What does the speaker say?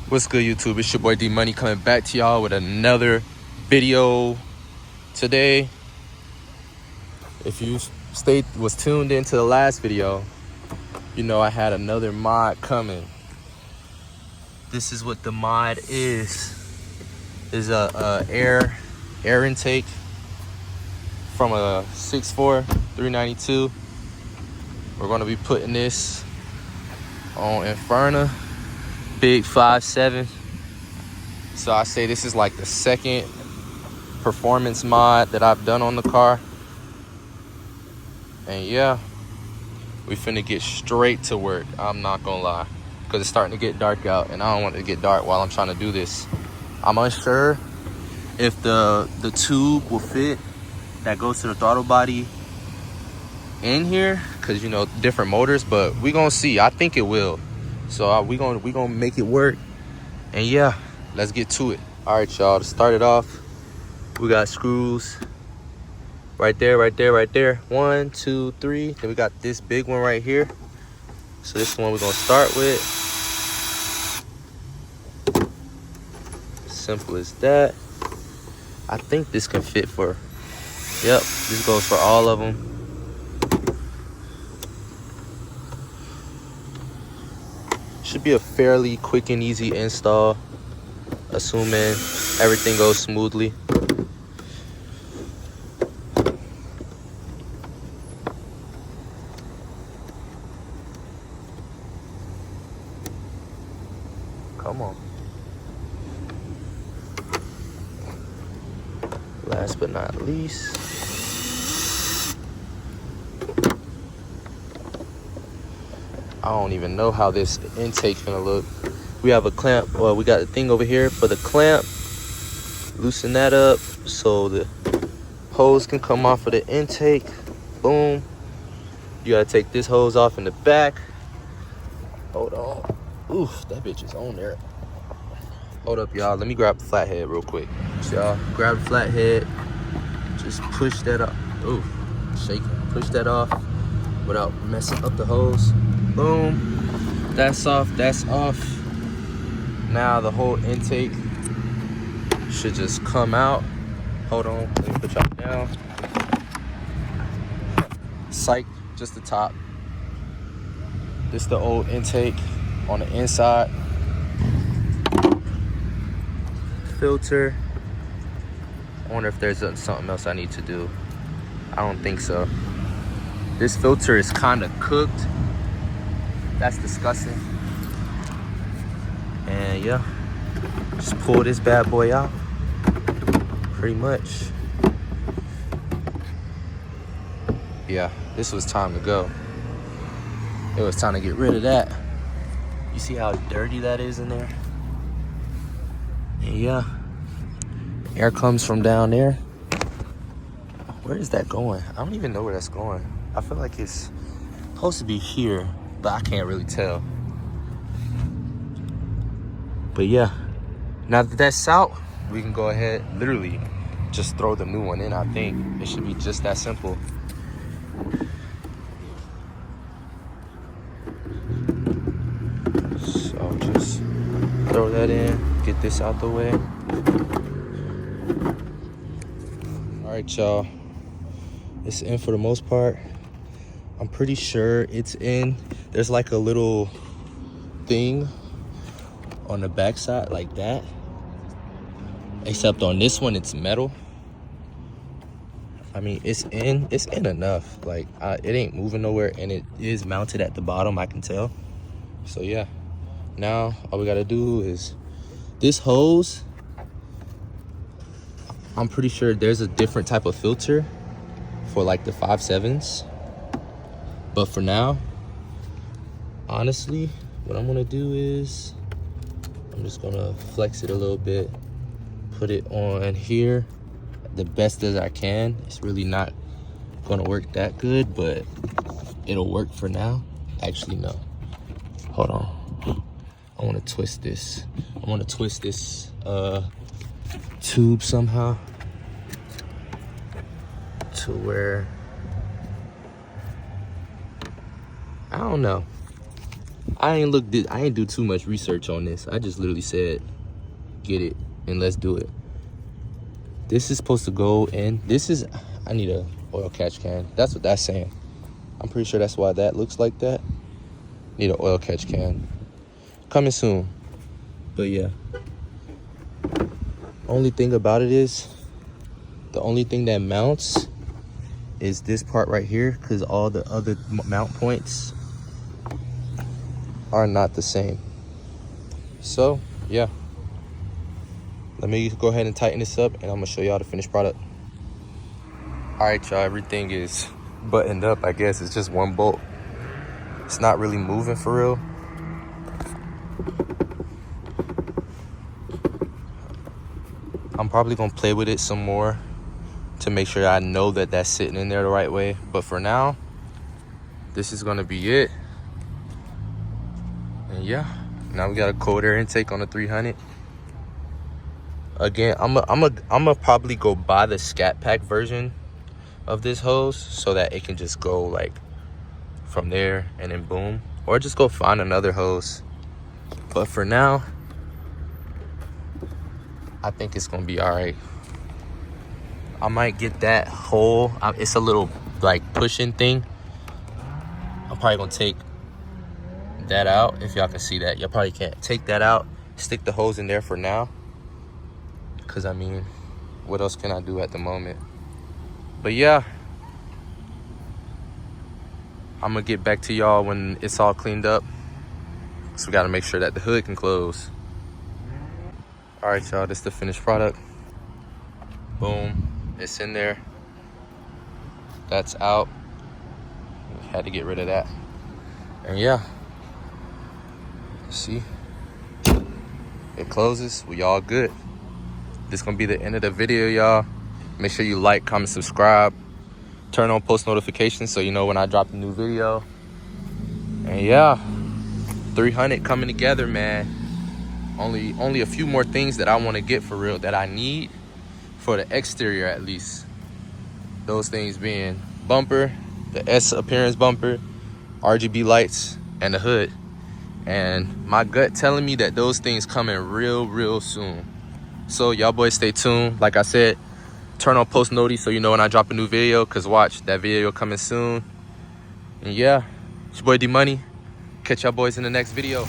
What's good, YouTube? It's your boy D Money coming back to y'all with another video today. If you was tuned into the last video, you know I had another mod coming. This is what the mod is a air intake from a 6.4 392. We're gonna be putting this on Inferno. Big 5.7. So I say this is like the second performance mod that I've done on the car. And yeah, we finna get straight to work. I'm not gonna lie, because it's starting to get dark out and I don't want it to get dark while I'm trying to do this. I'm unsure if the tube will fit that goes to the throttle body in here, because you know, different motors, but we gonna see. I think it will. So we gonna make it work. And yeah, let's get to it. All right, y'all, to start it off, we got screws right there. 1, 2, 3. Then we got this big one right here. So this one we're gonna start with. Simple as that. I think this can fit for, yep, this goes for all of them. Should be a fairly quick and easy install, assuming everything goes smoothly. Come on. Last but not least, I don't even know how this intake's gonna look. We have a clamp, well, we got a thing over here for the clamp. Loosen that up so the hose can come off of the intake. Boom. You gotta take this hose off in the back. Hold on. Oof, that bitch is on there. Hold up, y'all. Let me grab the flathead real quick. So y'all, grab the flathead. Just push that up. Oof, shake it. Push that off without messing up the hose. Boom. That's off. That's off. Now the whole intake should just come out. Hold on. Let me put y'all down. Psych. Just the top. This is the old intake on the inside. Filter. I wonder if there's something else I need to do. I don't think so. This filter is kind of cooked. That's disgusting. And yeah, just pull this bad boy out. Pretty much. Yeah, this was time to go. It was time to get rid of that. You see how dirty that is in there? And yeah, air comes from down there. Where is that going? I don't even know where that's going. I feel like it's supposed to be here, but I can't really tell. But yeah, now that that's out, we can go ahead, literally just throw the new one in. I think it should be just that simple. So just throw that in, get this out the way. All right, y'all, it's in for the most part. I'm pretty sure it's in. There's like a little thing on the back side like that, except on this one it's metal. I mean, it's in enough. Like, it ain't moving nowhere, and it is mounted at the bottom, I can tell. So yeah, now all we gotta do is this hose. I'm pretty sure there's a different type of filter for like the 5.7s, but for now, honestly, what I'm gonna do is I'm just gonna flex it a little bit, put it on here the best as I can. It's really not gonna work that good, but it'll work for now. Actually, no. Hold on. I wanna twist this. I wanna twist this tube somehow to where, I don't know. I ain't do too much research on this. I just literally said, get it and let's do it. This is supposed to go in. I need a oil catch can. That's what that's saying. I'm pretty sure that's why that looks like that. Need an oil catch can. Coming soon. But yeah. Only thing about it is, the only thing that mounts is this part right here, because all the other mount points are not the same. So yeah, let me go ahead and tighten this up, and I'm gonna show y'all the finished product. All right, y'all, everything is buttoned up. I guess it's just one bolt. It's not really moving for real. I'm probably gonna play with it some more to make sure I know that that's sitting in there the right way. But for now, this is gonna be it. And yeah, now we got a cold air intake on the 300. Again, I'm probably go buy the Scat Pack version of this hose so that it can just go like from there and then boom, or just go find another hose. But for now, I think it's gonna be all right. I might get that hole. It's a little like pushing thing. I'm probably gonna take that out. If y'all can see that, y'all probably can't. Take that out, stick the hose in there for now, because I mean, what else can I do at the moment? But yeah, I'm gonna get back to y'all when it's all cleaned up. So we gotta make sure that the hood can close. All right, y'all, this is the finished product. Boom, it's in there. That's out. Had to get rid of that. And yeah, see, it closes. We all good. This gonna be the end of the video, y'all. Make sure you like, comment, subscribe, turn on post notifications so you know when I drop a new video. And yeah, 300 coming together, man. Only a few more things that I want to get for real, that I need for the exterior at least. Those things being bumper, the S appearance bumper, RGB lights, and the hood. And my gut telling me that those things coming real soon. So y'all boys stay tuned. Like I said, turn on post notice so you know when I drop a new video, because watch, that video coming soon. And yeah, it's your boy D Money. Catch y'all boys in the next video.